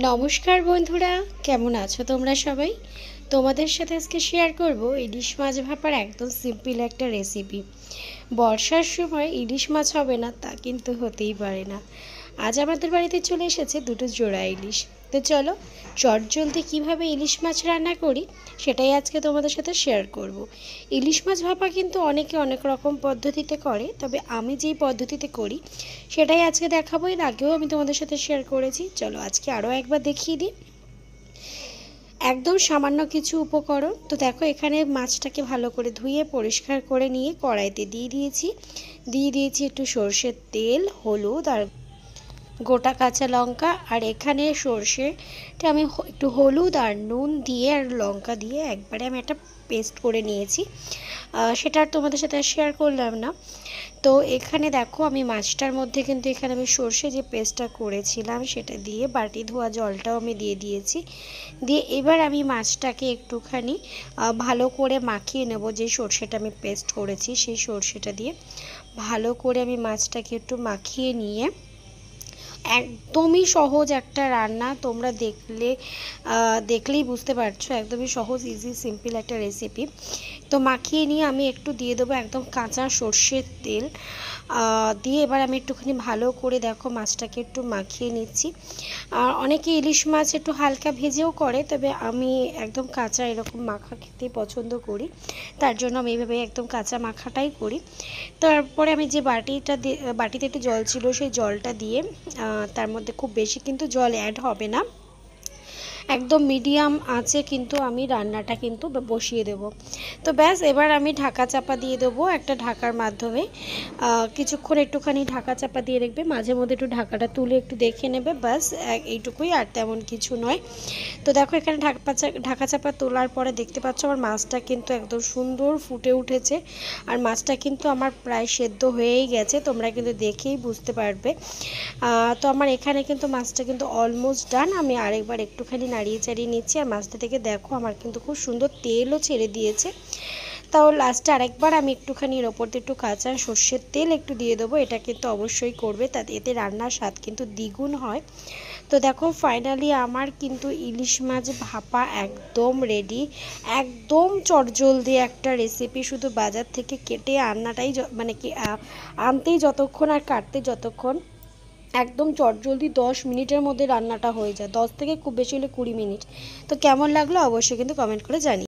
নমস্কার বন্ধুরা, কেমন আছো তোমরা সবাই? তোমাদের সাথে আজকে শেয়ার করব ইলিশ মাছ ভাপার একদম সিম্পল একটা রেসিপি। বর্ষার সময় ইলিশ মাছ হবে না তা কিন্তু হতেই পারে না। আজ আমাদের বাড়িতে চলে এসেছে দুটো জোড়া ইলিশ। তো চলো চটজলদি কীভাবে ইলিশ মাছ রান্না করি সেটাই আজকে তোমাদের সাথে শেয়ার করব। ইলিশ মাছ ভাপা কিন্তু অনেকে অনেক রকম পদ্ধতিতে করে, তবে আমি যেই পদ্ধতিতে করি সেটাই আজকে দেখাবো। এর আগেও আমি তোমাদের সাথে শেয়ার করেছি, চলো আজকে আরও একবার দেখিয়ে দিই। একদম সামান্য কিছু উপকরণ। তো দেখো, এখানে মাছটাকে ভালো করে ধুয়ে পরিষ্কার করে নিয়ে কড়াইতে দিয়ে দিয়েছি একটু সর্ষের তেল, হলুদ আর গোটা কাঁচা লঙ্কা। আর এখানে সর্ষেটা আমি একটু হলুদ আর নুন দিয়ে আর লঙ্কা দিয়ে একবারে আমি একটা পেস্ট করে নিয়েছি, সেটা আর তোমাদের সাথে শেয়ার করলাম না। তো এখানে দেখো, আমি মাছটার মধ্যে কিন্তু এখানে আমি সর্ষে যে পেস্টটা করেছিলাম সেটা দিয়ে বাটি ধোয়া জলটাও আমি দিয়ে দিয়েছি। দিয়ে এবার আমি মাছটাকে একটুখানি ভালো করে মাখিয়ে নেব। যে সর্ষেটা আমি পেস্ট করেছি সেই সর্ষেটা দিয়ে ভালো করে আমি মাছটাকে একটু মাখিয়ে নিয়ে, একদমই সহজ একটা রান্না, তোমরা দেখলেই বুঝতে পারছো, একদমই সহজ, ইজি, সিম্পল একটা রেসিপি। তো মাখিয়ে নিয়ে আমি একটু দিয়ে দেবো একদম কাঁচা সর্ষের তেল দিয়ে এবার আমি একটুখানি ভালো করে দেখো মাছটাকে একটু মাখিয়ে নিচ্ছি। আর অনেকে ইলিশ মাছ একটু হালকা ভেজেও করে, তবে আমি একদম কাঁচা এরকম মাখা খেতেই পছন্দ করি, তার জন্য আমি এইভাবে একদম কাঁচা মাখাটাই করি। তারপরে আমি যে বাটিতে একটু জল ছিল সেই জলটা দিয়ে, তার মধ্যে খুব বেশি কিন্তু জল অ্যাড হবে না, একদম মিডিয়াম আঁচে কিন্তু আমি রান্নাটা কিন্তু বসিয়ে দেব। তো ব্যাস, এবার আমি ঢাকা চাপা দিয়ে দেবো একটা ঢাকার মাধ্যমে। কিছুক্ষণ একটুখানি ঢাকা চাপা দিয়ে রাখবে, মাঝে মধ্যে একটু ঢাকাটা তুলে একটু দেখে নেবে, ব্যাস এইটুকুই, আর তেমন কিছু নয়। তো দেখো, এখানে ঢাকা চাপা তোলার পরে দেখতে পাচ্ছ আমার মাছটা কিন্তু একদম সুন্দর ফুটে উঠেছে, আর মাছটা কিন্তু আমার প্রায় সেদ্ধ হয়েই গেছে, তোমরা কিন্তু দেখেই বুঝতে পারবে। তো আমার এখানে কিন্তু মাছটা কিন্তু অলমোস্ট ডান। আমি আরেকবার একটুখানি নাড়িয়ে চাড়িয়ে নিচ্ছি, আর মাছটা থেকে দেখো আমার কিন্তু খুব সুন্দর তেলও ছেড়ে দিয়েছে। তাও লাস্টে আরেকবার আমি একটুখানি এর ওপর দিয়ে একটু কাঁচা সর্ষের তেল একটু দিয়ে দেবো, এটা কিন্তু অবশ্যই করবে, তাতে এতে রান্নার স্বাদ কিন্তু দ্বিগুণ হয়। তো দেখো, ফাইনালি আমার কিন্তু ইলিশ মাছ ভাপা একদম রেডি, একদম চটজলদি একটা রেসিপি। শুধু বাজার থেকে কেটে আনাটাই আনতেই যতক্ষণ আর কাটতে যতক্ষণ, একদম চটজলদি 10 মিনিটের মধ্যে রান্নাটা হয়ে যায়, 10 থেকে খুব বেশি হলে 20 মিনিট। তো কেমন লাগলো অবশ্যই কিন্তু কমেন্ট করে জানিও।